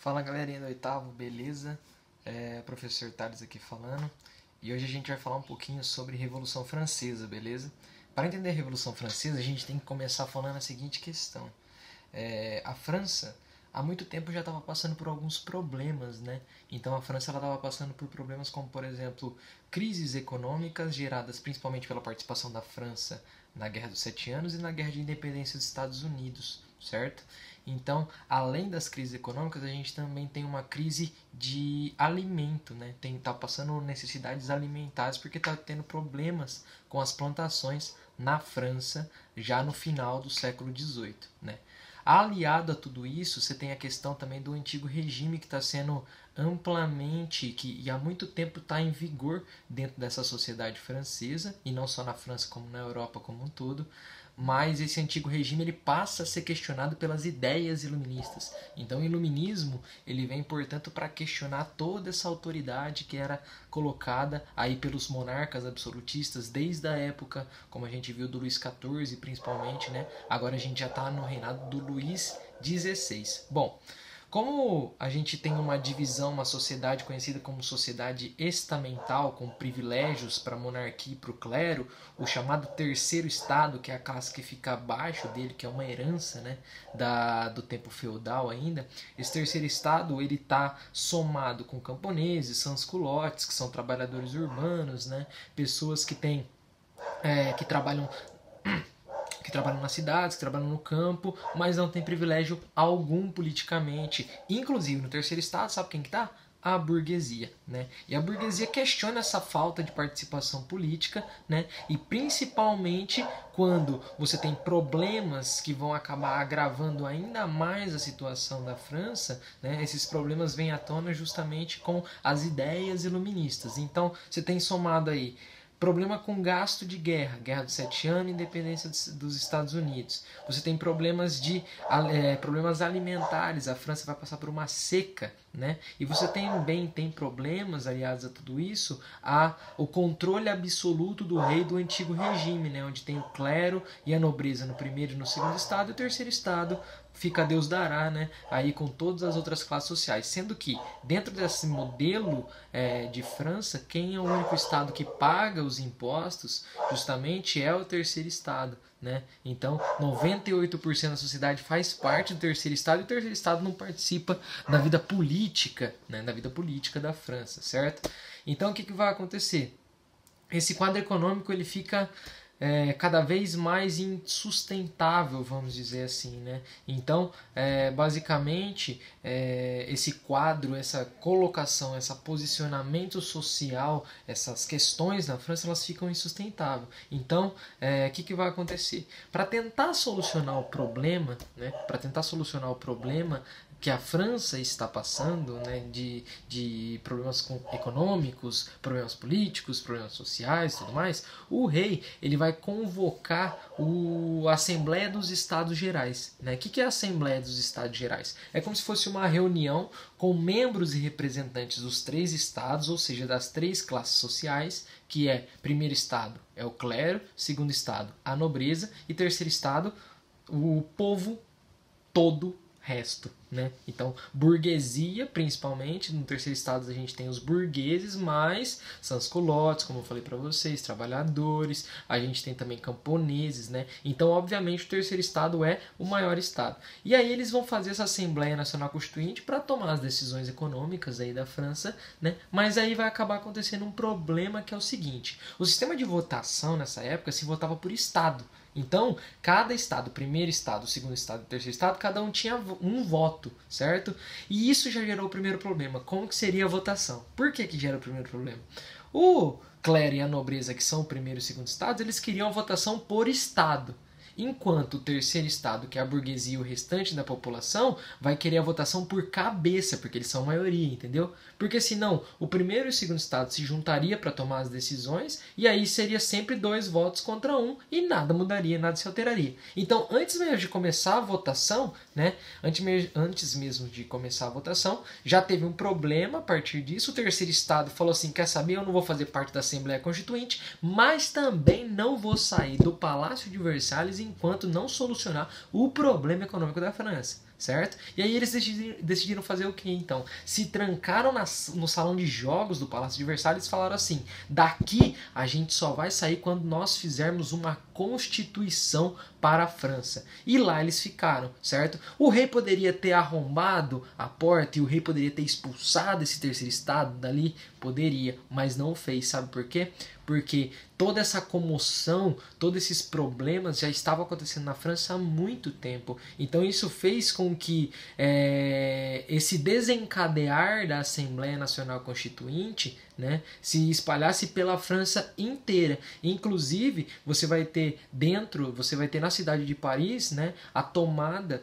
Fala galerinha do oitavo, beleza? Professor Thales aqui falando. E hoje a gente vai falar um pouquinho sobre Revolução Francesa, beleza? Para entender a Revolução Francesa, a gente tem que começar falando a seguinte questão. A França, há muito tempo já estava passando por alguns problemas, né? Então a França estava passando por problemas como, por exemplo, crises econômicas geradas principalmente pela participação da França na Guerra dos Sete Anos e na Guerra de Independência dos Estados Unidos, certo? Então, além das crises econômicas, a gente também tem uma crise de alimento, né? Tá passando necessidades alimentares porque está tendo problemas com as plantações na França já no final do século XVIII, né? Aliado a tudo isso, você tem a questão também do antigo regime que está sendo amplamente, e há muito tempo está em vigor dentro dessa sociedade francesa, e não só na França como na Europa como um todo, mas esse antigo regime ele passa a ser questionado pelas ideias iluministas. Então o iluminismo ele vem, portanto, para questionar toda essa autoridade que era colocada aí pelos monarcas absolutistas desde a época, como a gente viu do Luís XIV principalmente, né? Agora a gente já está no reinado do Luís XVI. Bom, como a gente tem uma divisão, uma sociedade conhecida como sociedade estamental, com privilégios para a monarquia e para o clero, o chamado terceiro estado, que é a classe que fica abaixo dele, que é uma herança, né, do tempo feudal ainda, esse terceiro estado ele está somado com camponeses, sans-culottes, que são trabalhadores urbanos, né, pessoas que têm que trabalham nas cidades, que trabalham no campo, mas não tem privilégio algum politicamente. Inclusive, no terceiro estado, sabe quem que tá? A burguesia, né? E a burguesia questiona essa falta de participação política, né? E principalmente quando você tem problemas que vão acabar agravando ainda mais a situação da França, né? Esses problemas vêm à tona justamente com as ideias iluministas. Então, você tem somado aí problema com gasto de guerra, Guerra dos Sete Anos, independência dos Estados Unidos. Você tem problemas problemas alimentares, a França vai passar por uma seca, né? E você também tem problemas, aliados a tudo isso, o controle absoluto do rei do antigo regime, né? Onde tem o clero e a nobreza no primeiro e no segundo estado, e o terceiro estado fica Deus dará, né? Aí com todas as outras classes sociais. Sendo que, dentro desse modelo de França, quem é o único estado que paga os impostos, justamente é o terceiro estado, né? Então, 98% da sociedade faz parte do terceiro estado e o terceiro estado não participa da vida política, né? Da vida política da França, certo? Então, o que vai acontecer? Esse quadro econômico ele fica cada vez mais insustentável, vamos dizer assim, né? Então, basicamente, esse quadro, essa colocação, esse posicionamento social, essas questões na França, elas ficam insustentáveis. Então, o que vai acontecer? Para tentar solucionar o problema, né? Para tentar solucionar o problema que a França está passando, né, de problemas econômicos, problemas políticos, problemas sociais e tudo mais, o rei ele vai convocar a Assembleia dos Estados Gerais. Né? O que é a Assembleia dos Estados Gerais? É como se fosse uma reunião com membros e representantes dos três estados, ou seja, das três classes sociais, que é primeiro estado é o clero, segundo estado a nobreza e terceiro estado o povo todo resto, né? Então, burguesia, principalmente, no terceiro estado a gente tem os burgueses, mais sans-culottes, como eu falei para vocês, trabalhadores, a gente tem também camponeses, né? Então, obviamente, o terceiro estado é o maior estado. E aí eles vão fazer essa Assembleia Nacional Constituinte para tomar as decisões econômicas aí da França, né? Mas aí vai acabar acontecendo um problema que é o seguinte, o sistema de votação nessa época se votava por estado. Então, cada estado, primeiro estado, segundo estado e terceiro estado, cada um tinha um voto, certo? E isso já gerou o primeiro problema. Como que seria a votação? Por que gera o primeiro problema? O clero e a nobreza, que são o primeiro e o segundo estado, eles queriam a votação por estado. Enquanto o terceiro estado, que é a burguesia e o restante da população, vai querer a votação por cabeça, porque eles são maioria, entendeu? Porque senão o primeiro e o segundo estado se juntaria para tomar as decisões e aí seria sempre 2 votos contra 1 e nada mudaria, nada se alteraria. Então, antes mesmo de começar a votação, né? Antes mesmo de começar a votação, já teve um problema a partir disso. O terceiro estado falou assim, quer saber, eu não vou fazer parte da Assembleia Constituinte, mas também não vou sair do Palácio de Versalhes enquanto não solucionar o problema econômico da França. certo? E aí eles decidiram fazer o que então? Se trancaram no salão de jogos do Palácio de Versalhes e falaram assim: daqui a gente só vai sair quando nós fizermos uma constituição para a França. E lá eles ficaram, certo? O rei poderia ter arrombado a porta e o rei poderia ter expulsado esse terceiro estado dali? Poderia, mas não fez. Sabe por quê? Porque toda essa comoção, todos esses problemas já estavam acontecendo na França há muito tempo. Então isso fez com que esse desencadear da Assembleia Nacional Constituinte, né, se espalhasse pela França inteira. Inclusive, você vai ter na cidade de Paris, né, a tomada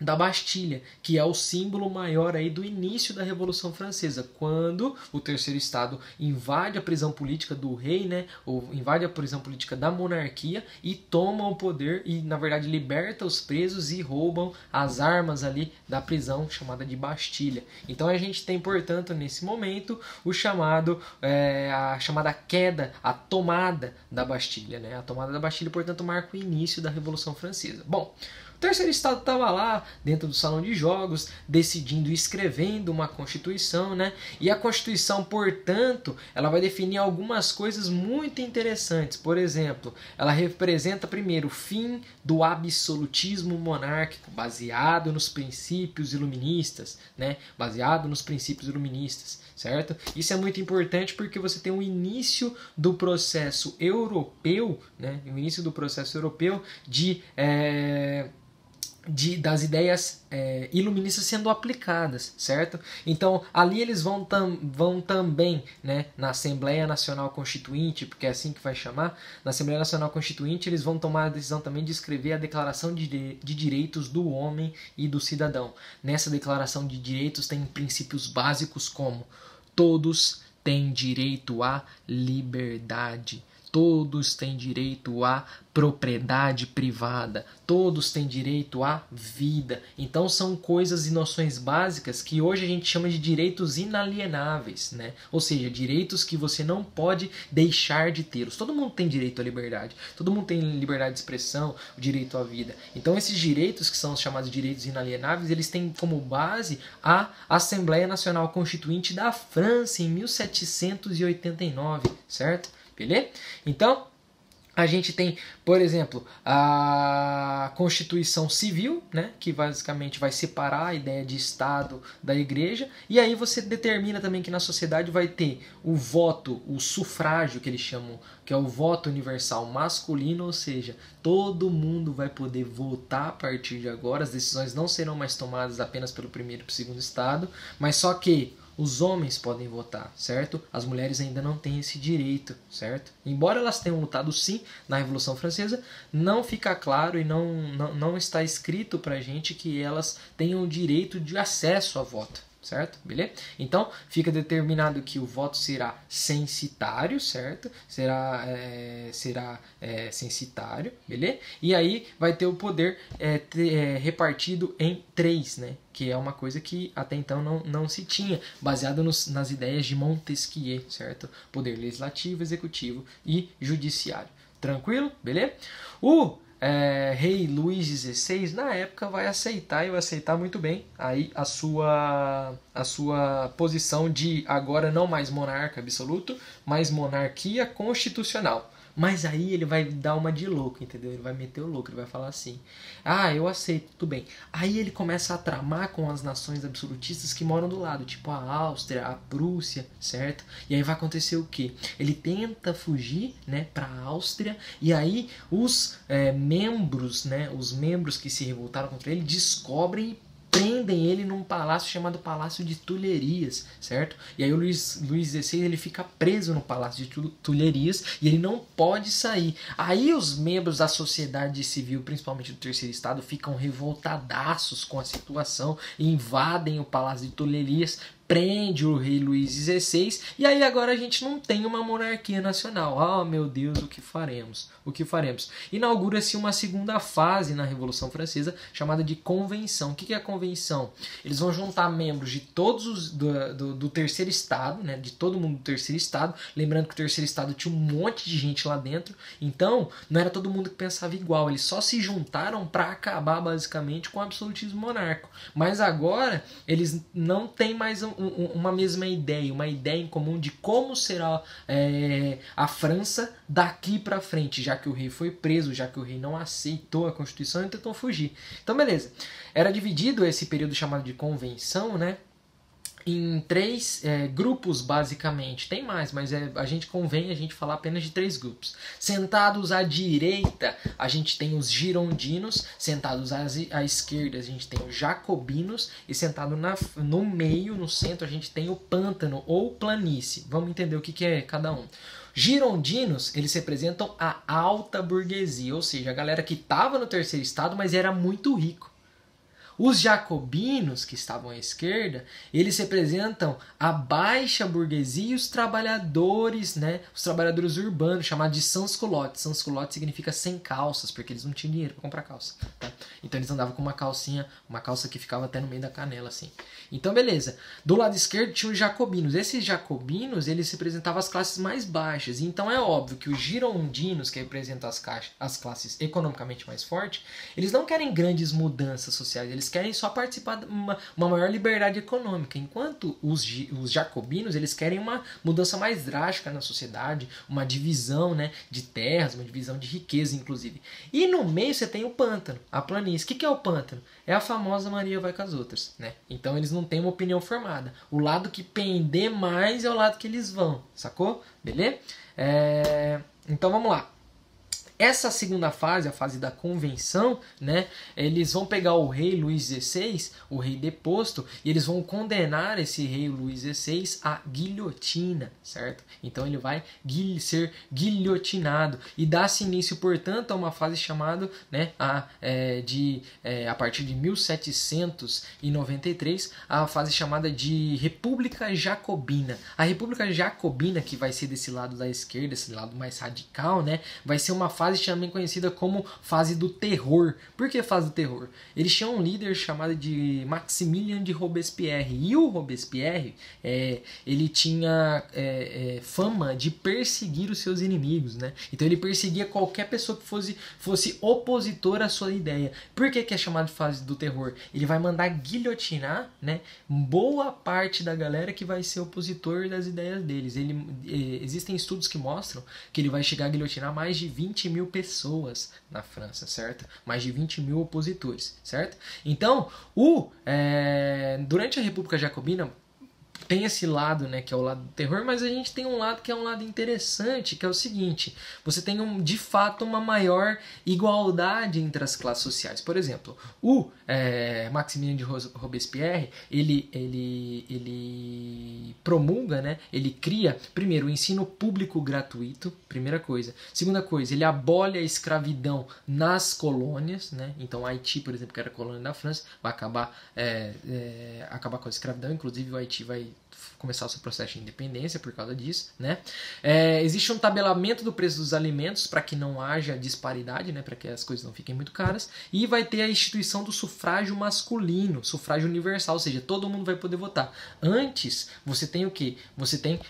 da Bastilha, que é o símbolo maior aí do início da Revolução Francesa, quando o terceiro estado invade a prisão política do rei, né, ou invade a prisão política da monarquia e toma o poder e, na verdade, liberta os presos e roubam as armas ali da prisão chamada de Bastilha. Então a gente tem, portanto, nesse momento, a chamada queda, a tomada da Bastilha, né? A tomada da Bastilha, portanto, marca o início da Revolução Francesa. Bom, o terceiro estado estava lá, dentro do salão de jogos, decidindo e escrevendo uma Constituição, né? E a Constituição, portanto, ela vai definir algumas coisas muito interessantes. Por exemplo, ela representa, primeiro, o fim do absolutismo monárquico, baseado nos princípios iluministas, né? Baseado nos princípios iluministas, certo? Isso é muito importante porque você tem o início do processo europeu, né? O início do processo europeu das ideias iluministas sendo aplicadas, certo? Então, ali eles vão também, né, na Assembleia Nacional Constituinte, porque é assim que vai chamar, na Assembleia Nacional Constituinte, eles vão tomar a decisão também de escrever a Declaração de Direitos do Homem e do Cidadão. Nessa Declaração de Direitos tem princípios básicos como: todos têm direito à liberdade, todos têm direito à propriedade privada, todos têm direito à vida. Então são coisas e noções básicas que hoje a gente chama de direitos inalienáveis, né? Ou seja, direitos que você não pode deixar de tê-los. Todo mundo tem direito à liberdade, todo mundo tem liberdade de expressão, o direito à vida. Então esses direitos, que são chamados de direitos inalienáveis, eles têm como base a Assembleia Nacional Constituinte da França em 1789, certo? Beleza? Então, a gente tem, por exemplo, a Constituição Civil, né, que basicamente vai separar a ideia de Estado da Igreja, e aí você determina também que na sociedade vai ter o voto, o sufrágio, que eles chamam, que é o voto universal masculino, ou seja, todo mundo vai poder votar a partir de agora, as decisões não serão mais tomadas apenas pelo primeiro e pelo segundo Estado, mas só que os homens podem votar, certo? As mulheres ainda não têm esse direito, certo? Embora elas tenham lutado sim na Revolução Francesa, não fica claro e não está escrito pra gente que elas tenham o direito de acesso a voto, certo? Beleza? Então, fica determinado que o voto será censitário, certo? Será censitário, beleza? E aí vai ter o poder repartido em 3, né? Que é uma coisa que até então não se tinha, baseado nas ideias de Montesquieu, certo? Poder legislativo, executivo e judiciário. Tranquilo? Beleza? O rei Luís XVI, na época, vai aceitar, e vai aceitar muito bem aí a sua posição de agora não mais monarca absoluto, mas monarquia constitucional. Mas aí ele vai dar uma de louco, entendeu? Ele vai meter o louco, ele vai falar assim: ah, eu aceito, tudo bem. Aí ele começa a tramar com as nações absolutistas que moram do lado, tipo a Áustria, a Prússia, certo? E aí vai acontecer o quê? Ele tenta fugir, né, para a Áustria, e aí os membros, né, os membros que se revoltaram contra ele descobrem e prendem ele num palácio chamado Palácio de Tulherias, certo? E aí o Luís XVI ele fica preso no Palácio de Tulherias e ele não pode sair. Aí os membros da sociedade civil, principalmente do Terceiro Estado, ficam revoltadaços com a situação e invadem o Palácio de Tulherias, prende o rei Luís XVI, e aí agora a gente não tem uma monarquia nacional. Ah, meu Deus, o que faremos? O que faremos? Inaugura-se uma segunda fase na Revolução Francesa, chamada de convenção. O que é a convenção? Eles vão juntar membros de todos os do terceiro estado, né, de todo mundo do terceiro estado. Lembrando que o terceiro estado tinha um monte de gente lá dentro, então não era todo mundo que pensava igual. Eles só se juntaram para acabar basicamente com o absolutismo monárquico. Mas agora eles não têm mais uma mesma ideia, uma ideia em comum de como será a França daqui para frente, já que o rei foi preso, já que o rei não aceitou a Constituição e tentou fugir. Então, beleza. Era dividido esse período chamado de convenção, né, em três grupos, basicamente. Tem mais, mas a gente convém a gente falar apenas de três grupos. Sentados à direita, a gente tem os girondinos. Sentados à esquerda, a gente tem os jacobinos. E sentado no meio, no centro, a gente tem o pântano ou planície. Vamos entender o que é cada um. Girondinos, eles representam a alta burguesia, ou seja, a galera que estava no terceiro estado, mas era muito rico. Os jacobinos, que estavam à esquerda, eles representam a baixa burguesia e os trabalhadores, né? Os trabalhadores urbanos, chamados de sans-culottes. Sans-culottes significa sem calças, porque eles não tinham dinheiro para comprar calça. Tá? Então eles andavam com uma calcinha, uma calça que ficava até no meio da canela, assim. Então, beleza. Do lado esquerdo tinha os jacobinos. Esses jacobinos, eles representavam as classes mais baixas. Então é óbvio que os girondinos, que representam as classes economicamente mais fortes, eles não querem grandes mudanças sociais. Eles querem só participar de uma maior liberdade econômica, enquanto os jacobinos, eles querem uma mudança mais drástica na sociedade, uma divisão, né, de terras, uma divisão de riqueza, inclusive. E no meio você tem o pântano, a planície. O que é o pântano? É a famosa Maria vai com as outras, né? Então eles não têm uma opinião formada. O lado que pender mais é o lado que eles vão, sacou? Beleza? Então vamos lá. Essa segunda fase, a fase da convenção, né, eles vão pegar o rei Luís XVI, o rei deposto, e eles vão condenar esse rei Luís XVI à guilhotina, certo? Então ele vai ser guilhotinado e dá-se início, portanto, a uma fase chamada, né, a partir de 1793, a fase chamada de República Jacobina. A República Jacobina, que vai ser desse lado da esquerda, esse lado mais radical, né, vai ser uma fase também conhecida como fase do terror. Por que fase do terror? Eles tinham um líder chamado de Maximilien de Robespierre. E o Robespierre, ele tinha fama de perseguir os seus inimigos, né? Então ele perseguia qualquer pessoa que fosse opositor à sua ideia. Por que é chamado de fase do terror? Ele vai mandar guilhotinar, né, boa parte da galera que vai ser opositor das ideias deles. Existem estudos que mostram que ele vai chegar a guilhotinar mais de 20 mil pessoas na França, certo? Mais de 20 mil opositores, certo? Então, durante a República Jacobina, tem esse lado, né, que é o lado do terror, mas a gente tem um lado que é um lado interessante, que é o seguinte: você tem de fato uma maior igualdade entre as classes sociais. Por exemplo, o Maximilien de Robespierre, ele promulga, né, ele cria, primeiro, o ensino público gratuito, primeira coisa. Segunda coisa, ele abole a escravidão nas colônias, né? Então Haiti, por exemplo, que era colônia da França, vai acabar com a escravidão, inclusive o Haiti vai começar o seu processo de independência por causa disso, né? Existe um tabelamento do preço dos alimentos para que não haja disparidade, né? Para que as coisas não fiquem muito caras, e vai ter a instituição do sufrágio masculino, sufrágio universal, ou seja, todo mundo vai poder votar. Antes, você tem o quê? Você tem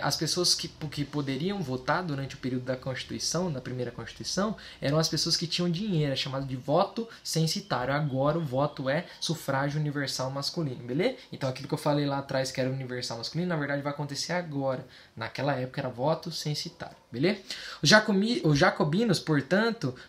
as pessoas que poderiam votar durante o período da Constituição, da primeira Constituição, eram as pessoas que tinham dinheiro, é chamado de voto censitário. Agora o voto é sufrágio universal masculino, beleza? Então aquilo que eu falei lá atrás que era universal masculino, na verdade vai acontecer agora. Naquela época era voto censitário, beleza? Os jacobinos,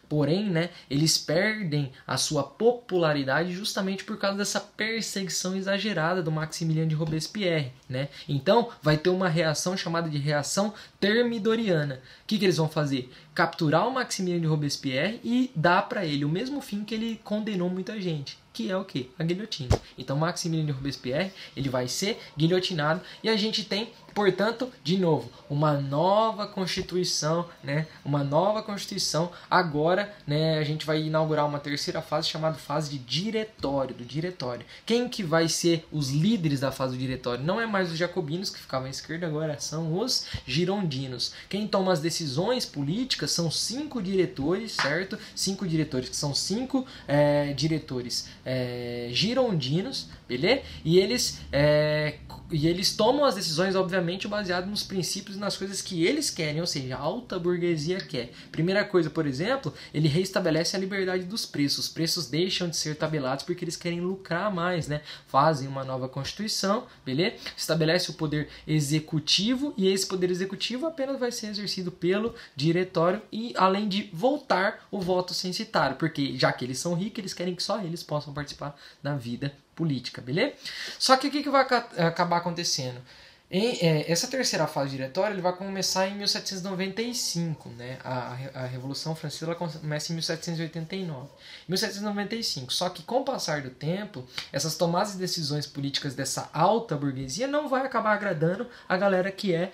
porém, né, eles perdem a sua popularidade justamente por causa dessa perseguição exagerada do Maximilien de Robespierre, né? Então vai ter uma reação chamada de reação termidoriana. O que eles vão fazer? Capturar o Maximilien de Robespierre e dar para ele o mesmo fim que ele condenou muita gente, que é o quê? A guilhotina. Então Maximilien de Robespierre, ele vai ser guilhotinado e a gente tem, portanto, de novo, uma nova Constituição, né? Uma nova Constituição. Agora, né, a gente vai inaugurar uma terceira fase chamada fase de diretório, do diretório. Quem que vai ser os líderes da fase do diretório? Não é mais os jacobinos que ficavam à esquerda, agora são os girondinos. Quem toma as decisões políticas são 5 diretores, certo? 5 diretores, que são 5 diretores girondinos, beleza? E eles tomam as decisões, obviamente, baseado nos princípios e nas coisas que eles querem, ou seja, a alta burguesia quer. Primeira coisa, por exemplo, ele reestabelece a liberdade dos preços. Os preços deixam de ser tabelados porque eles querem lucrar mais, né? Fazem uma nova Constituição, beleza? Estabelece o poder executivo e esse poder executivo apenas vai ser exercido pelo diretório e além de voltar o voto censitário, porque já que eles são ricos, eles querem que só eles possam participar da vida política, beleza? Só que o que vai acabar acontecendo? Essa terceira fase diretória ele vai começar em 1795, né? A Revolução Francesa ela começa em 1789. 1795. Só que com o passar do tempo, essas tomadas de decisões políticas dessa alta burguesia não vai acabar agradando a galera que é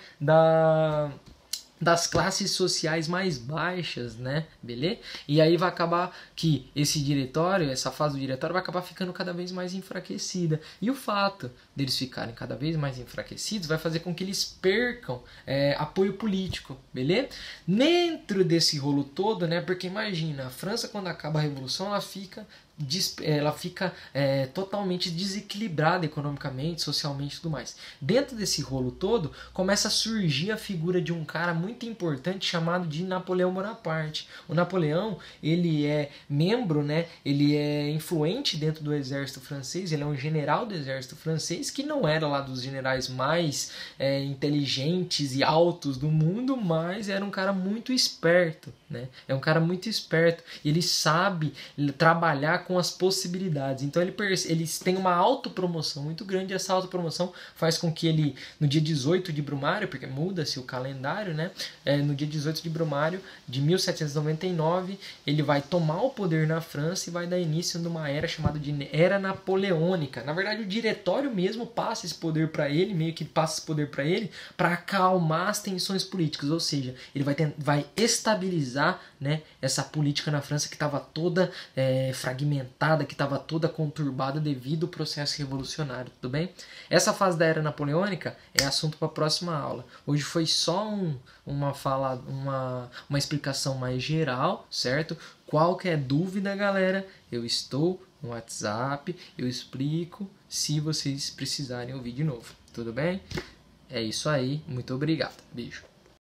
das classes sociais mais baixas, né? Beleza? E aí vai acabar que esse diretório, essa fase do diretório vai acabar ficando cada vez mais enfraquecida. E o fato deles ficarem cada vez mais enfraquecidos vai fazer com que eles percam apoio político, beleza? Dentro desse rolo todo, né? Porque imagina, a França quando acaba a Revolução, ela fica totalmente desequilibrada economicamente, socialmente e tudo mais. Dentro desse rolo todo, começa a surgir a figura de um cara muito importante chamado de Napoleão Bonaparte. O Napoleão, ele é membro, né? Ele é influente dentro do exército francês, ele é um general do exército francês, que não era lá dos generais mais inteligentes e altos do mundo, mas era um cara muito esperto, né? É um cara muito esperto, e ele sabe trabalhar com as possibilidades. Então eles têm uma autopromoção muito grande, e essa autopromoção faz com que ele, no dia 18 de Brumário, porque muda-se o calendário, né? No dia 18 de Brumário de 1799, ele vai tomar o poder na França e vai dar início numa era chamada de Era Napoleônica. Na verdade, o diretório mesmo passa esse poder para ele, meio que passa esse poder para ele, para acalmar as tensões políticas, ou seja, ele vai estabilizar, né, essa política na França que estava toda fragmentada, que estava toda conturbada devido ao processo revolucionário, tudo bem? Essa fase da Era Napoleônica é assunto para a próxima aula. Hoje foi só uma explicação mais geral, certo? Qualquer dúvida, galera, eu estou no WhatsApp, eu explico se vocês precisarem ouvir de novo, tudo bem? É isso aí, muito obrigado, beijo.